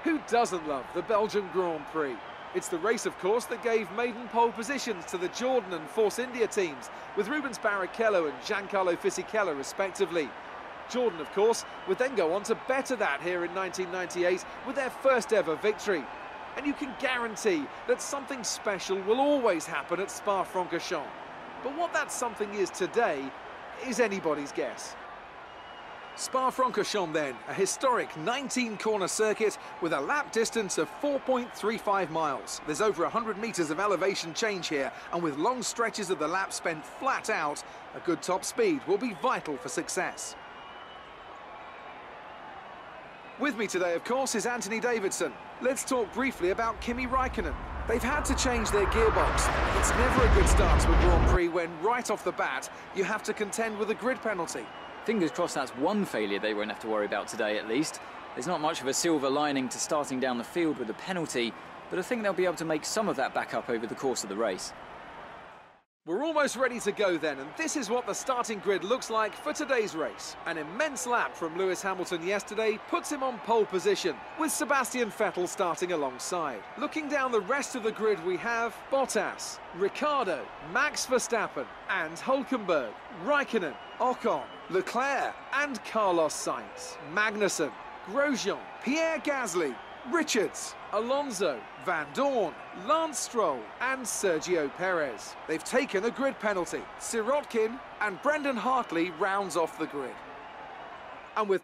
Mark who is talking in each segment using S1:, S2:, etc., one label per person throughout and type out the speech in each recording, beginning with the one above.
S1: Who doesn't love the Belgian Grand Prix? It's the race, of course, that gave maiden pole positions to the Jordan and Force India teams, with Rubens Barrichello and Giancarlo Fisichella respectively. Jordan, of course, would then go on to better that here in 1998 with their first ever victory. And you can guarantee that something special will always happen at Spa-Francorchamps. But what that something is today is anybody's guess. Spa-Francorchamps then, a historic 19-corner circuit with a lap distance of 4.35 miles. There's over 100 metres of elevation change here, and with long stretches of the lap spent flat out, a good top speed will be vital for success. With me today, of course, is Anthony Davidson. Let's talk briefly about Kimi Räikkönen. They've had to change their gearbox. It's never a good start to a Grand Prix when, right off the bat, you have to contend with a grid penalty.
S2: Fingers crossed that's one failure they won't have to worry about today, at least. There's not much of a silver lining to starting down the field with a penalty, but I think they'll be able to make some of that back up over the course of the race.
S1: We're almost ready to go then, and this is what the starting grid looks like for today's race. An immense lap from Lewis Hamilton yesterday puts him on pole position, with Sebastian Vettel starting alongside. Looking down the rest of the grid, we have Bottas, Ricciardo, Max Verstappen and Hülkenberg, Räikkönen, Ocon, Leclerc and Carlos Sainz, Magnussen, Grosjean, Pierre Gasly, Richards, Alonso, Van Dorn, Lance Stroll and Sergio Perez. They've taken a grid penalty. Sirotkin and Brendan Hartley rounds off the grid. And with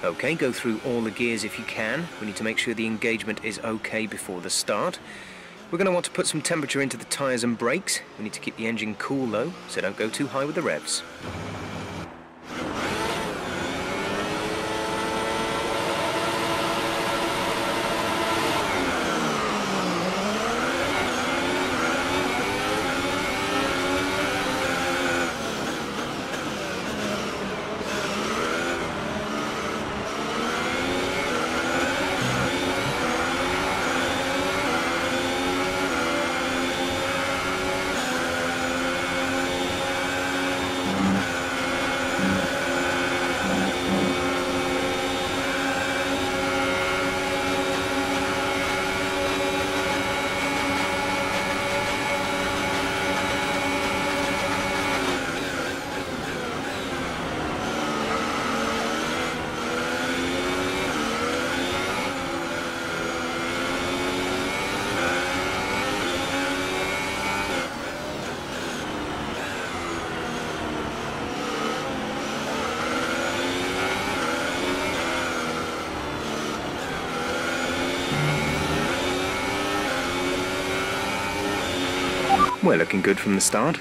S3: Okay, go through all the gears if you can. We need to make sure the engagement is okay before the start. We're going to want to put some temperature into the tyres and brakes. We need to keep the engine cool though, so don't go too high with the revs. We're looking good from the start.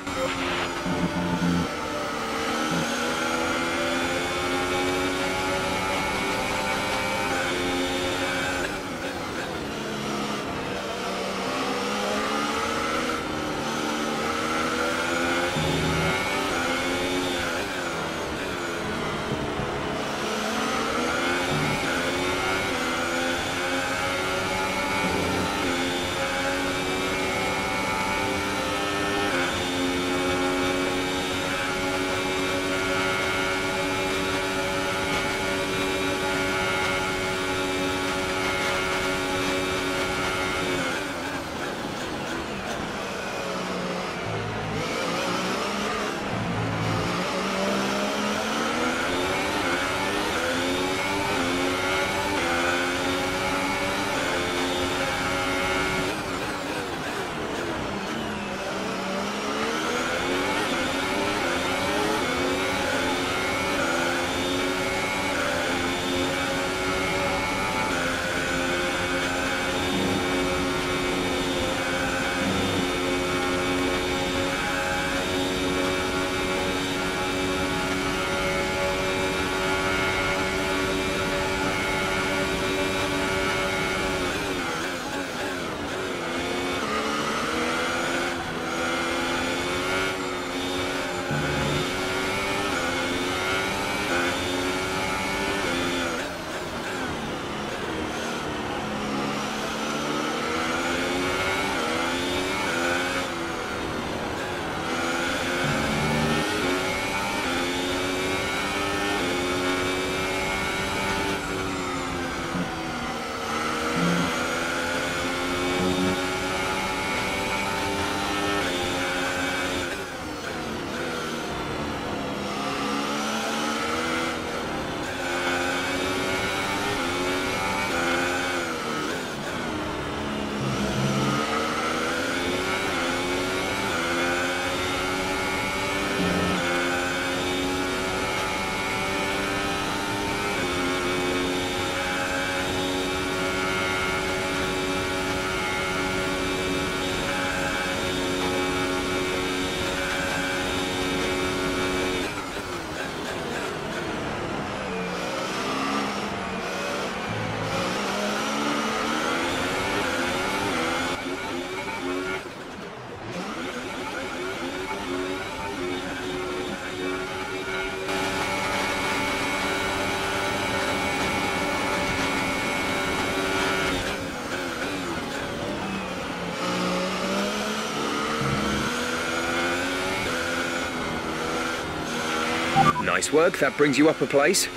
S3: Nice work, that brings you up a place.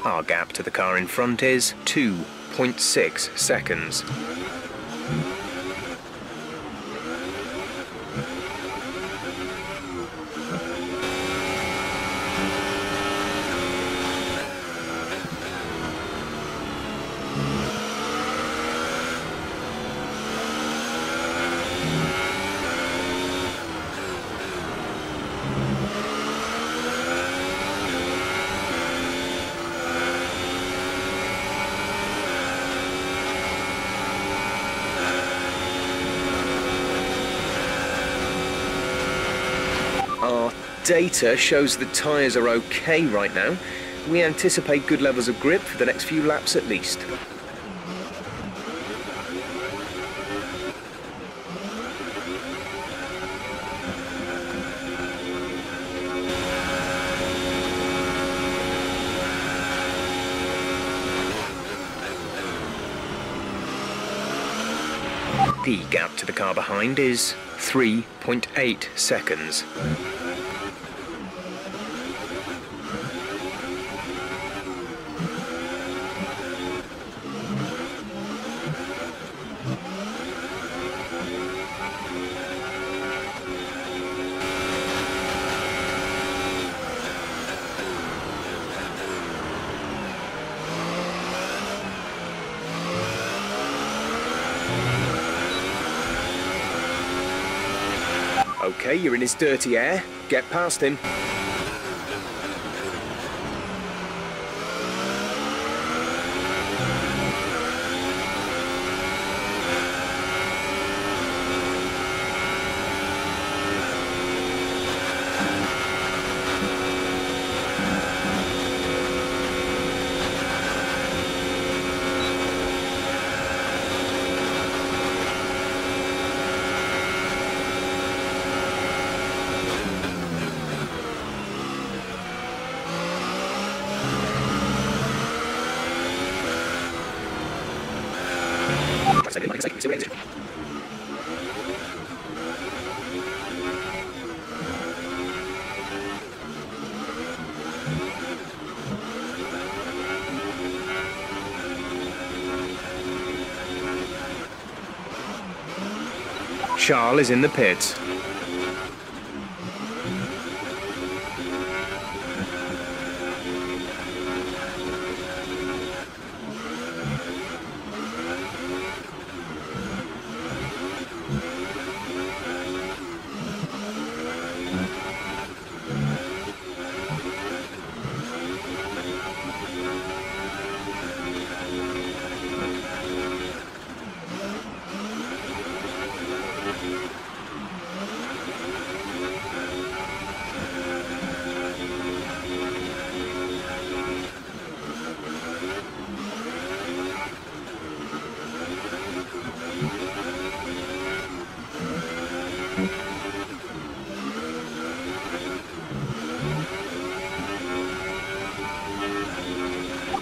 S3: Our gap to the car in front is 2.6 seconds. Our data shows the tyres are okay right now. We anticipate good levels of grip for the next few laps at least. The gap to the car behind is 3.8 seconds. Okay, you're in his dirty air. Get past him. Charles is in the pits.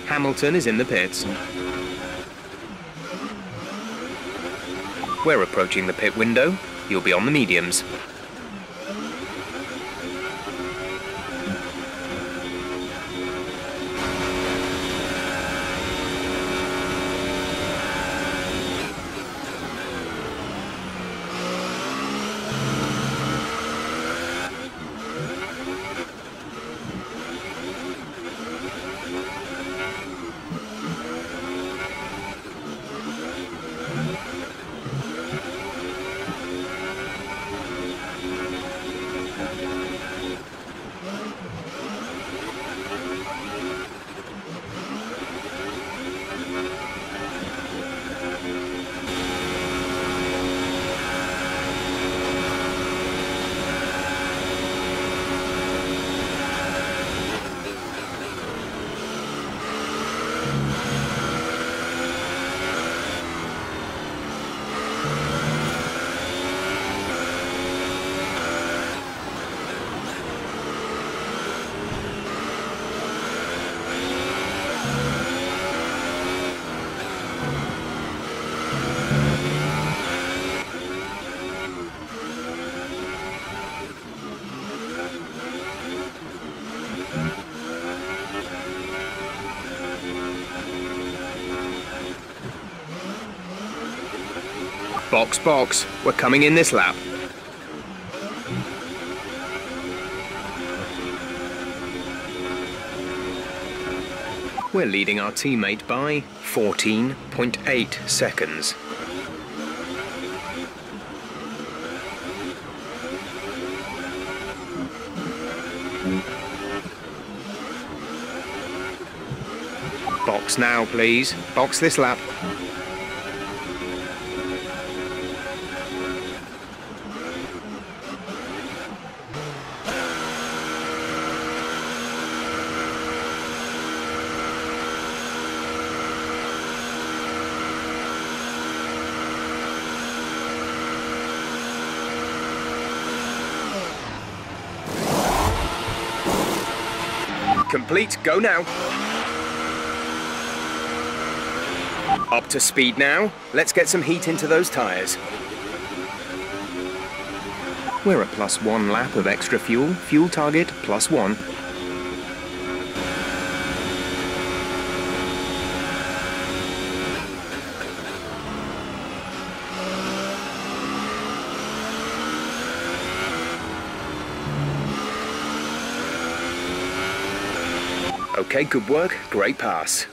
S3: Hamilton is in the pits. We're approaching the pit window. You'll be on the mediums. Box, box. We're coming in this lap. We're leading our teammate by 14.8 seconds. Box now, please. Box this lap. Complete, go now. Up to speed now. Let's get some heat into those tyres. We're at +1 lap of extra fuel. Fuel target +1. Okay, good work. Great pass.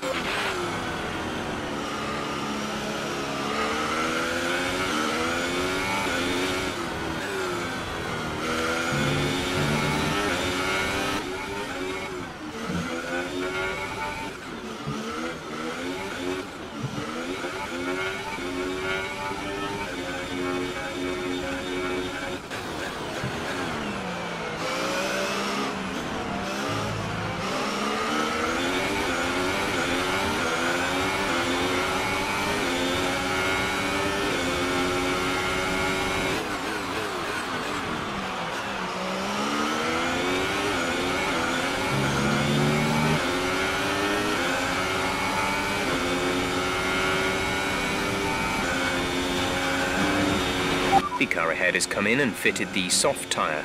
S3: The car ahead has come in and fitted the soft tyre.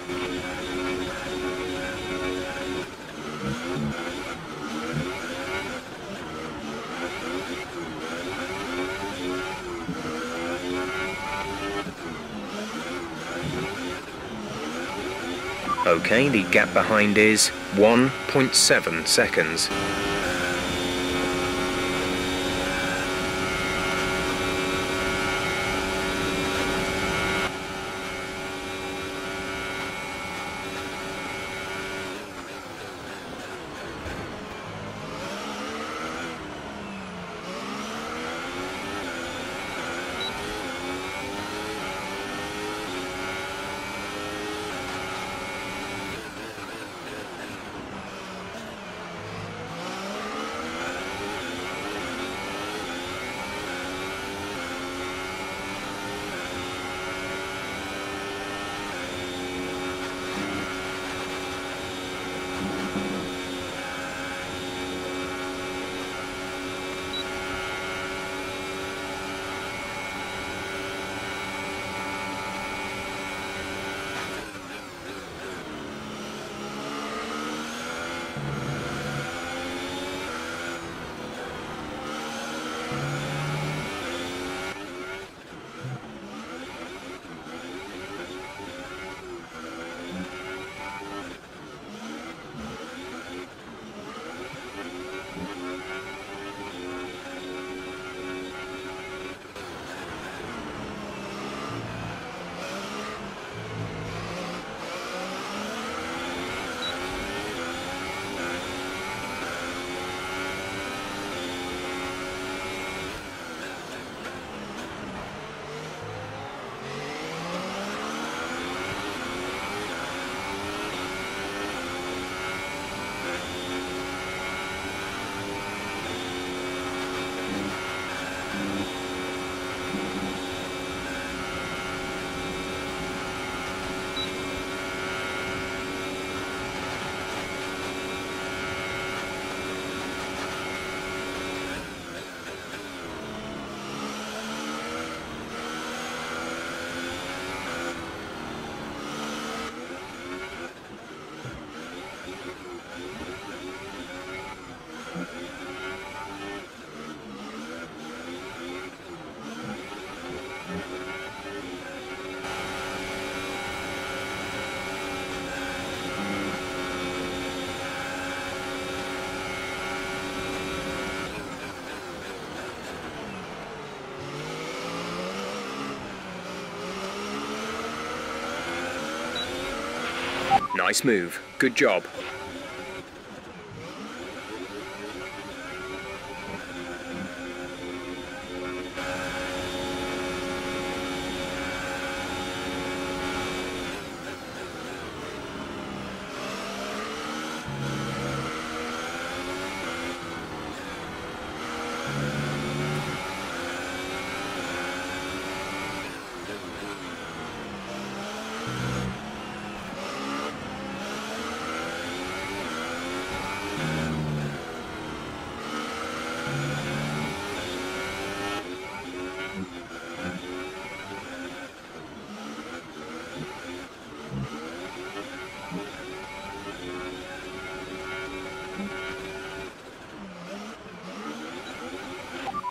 S3: Okay, the gap behind is 1.7 seconds. Nice move. Good job.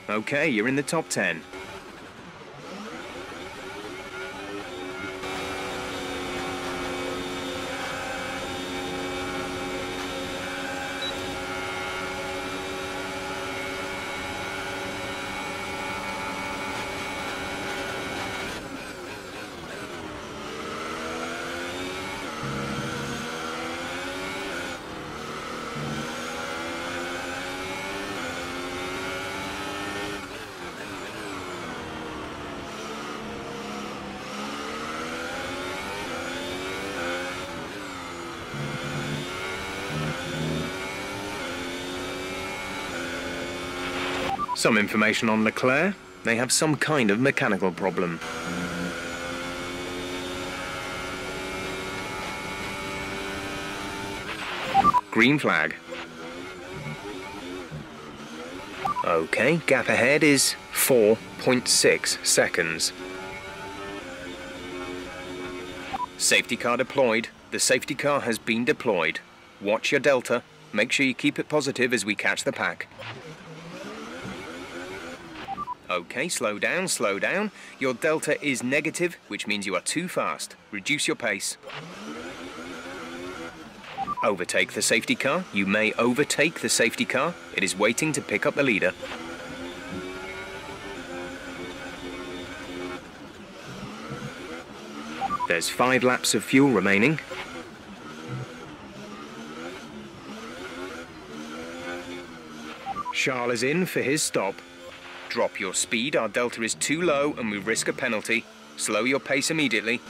S3: Okay, you're in the top 10. Some information on Leclerc. They have some kind of mechanical problem. Green flag. Okay, gap ahead is 4.6 seconds. Safety car deployed. The safety car has been deployed. Watch your delta. Make sure you keep it positive as we catch the pack. Okay, slow down, slow down. Your delta is negative, which means you are too fast. Reduce your pace. Overtake the safety car. You may overtake the safety car. It is waiting to pick up the leader. There's 5 laps of fuel remaining. Charles is in for his stop. Drop your speed, our delta is too low and we risk a penalty. Slow your pace immediately.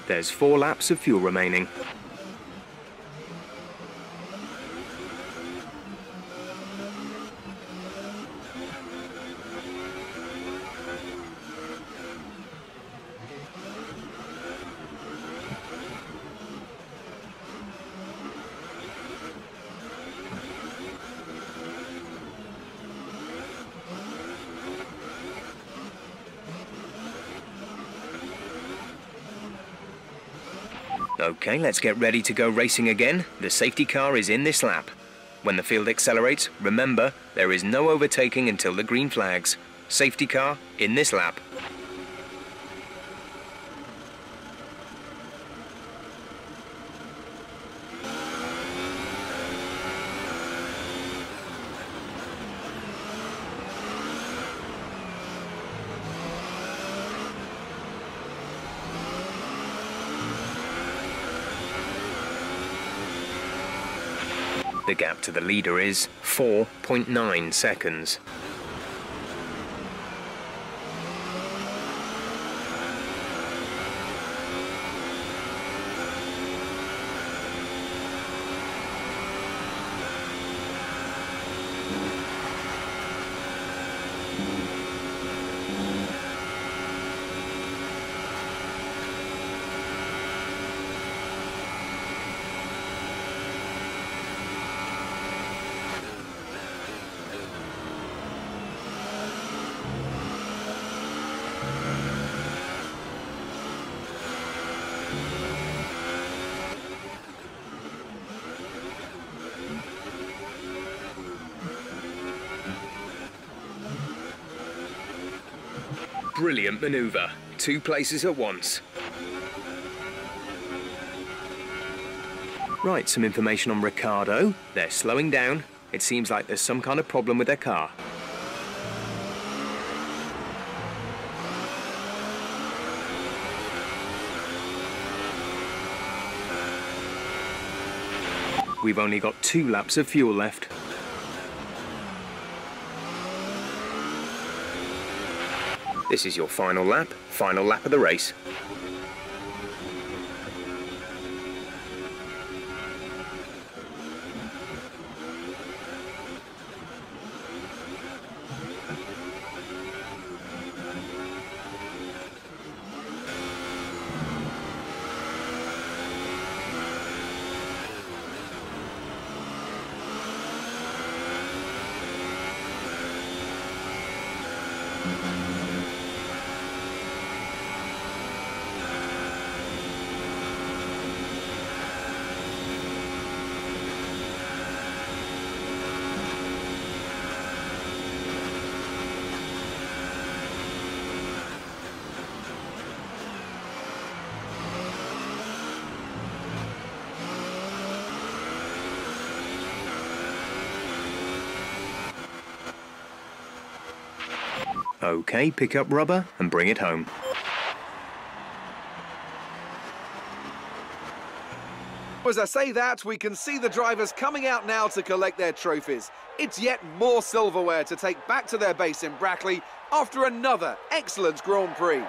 S3: There's 4 laps of fuel remaining. Okay, let's get ready to go racing again. The safety car is in this lap. When the field accelerates, remember, there is no overtaking until the green flags. Safety car in this lap. The gap to the leader is 4.9 seconds. brilliant manoeuvre. 2 places at once. Right, some information on Ricciardo. They're slowing down. It seems like there's some kind of problem with their car. We've only got 2 laps of fuel left. This is your final lap of the race. Okay, pick up rubber and bring it home.
S1: As I say that, we can see the drivers coming out now to collect their trophies. It's yet more silverware to take back to their base in Brackley after another excellent Grand Prix.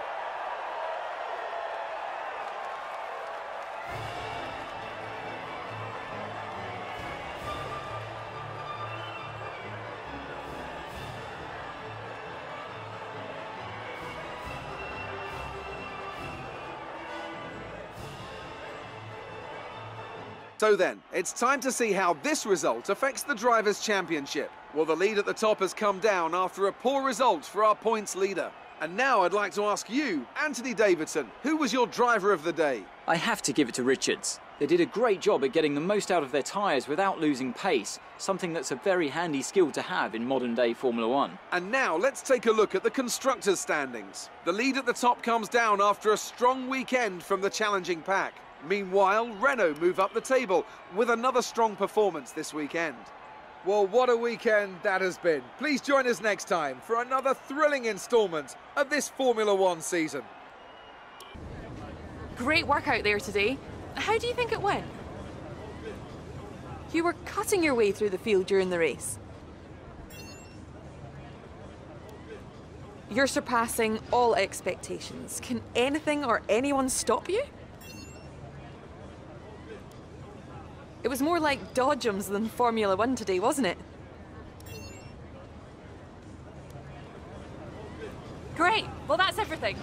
S1: So then, it's time to see how this result affects the Drivers' Championship. Well, the lead at the top has come down after a poor result for our points leader. And now I'd like to ask you, Anthony Davidson, who was your driver of the day?
S2: I have to give it to Richards. They did a great job at getting the most out of their tyres without losing pace, something that's a very handy skill to have in modern-day Formula One.
S1: And now let's take a look at the constructors' standings. The lead at the top comes down after a strong weekend from the challenging pack. Meanwhile, Renault move up the table with another strong performance this weekend. Well, what a weekend that has been. Please join us next time for another thrilling instalment of this Formula One season.
S4: Great work out there today. How do you think it went? You were cutting your way through the field during the race. You're surpassing all expectations. Can anything or anyone stop you? It was more like dodgems than Formula One today, wasn't it?
S5: Great. Well, that's everything.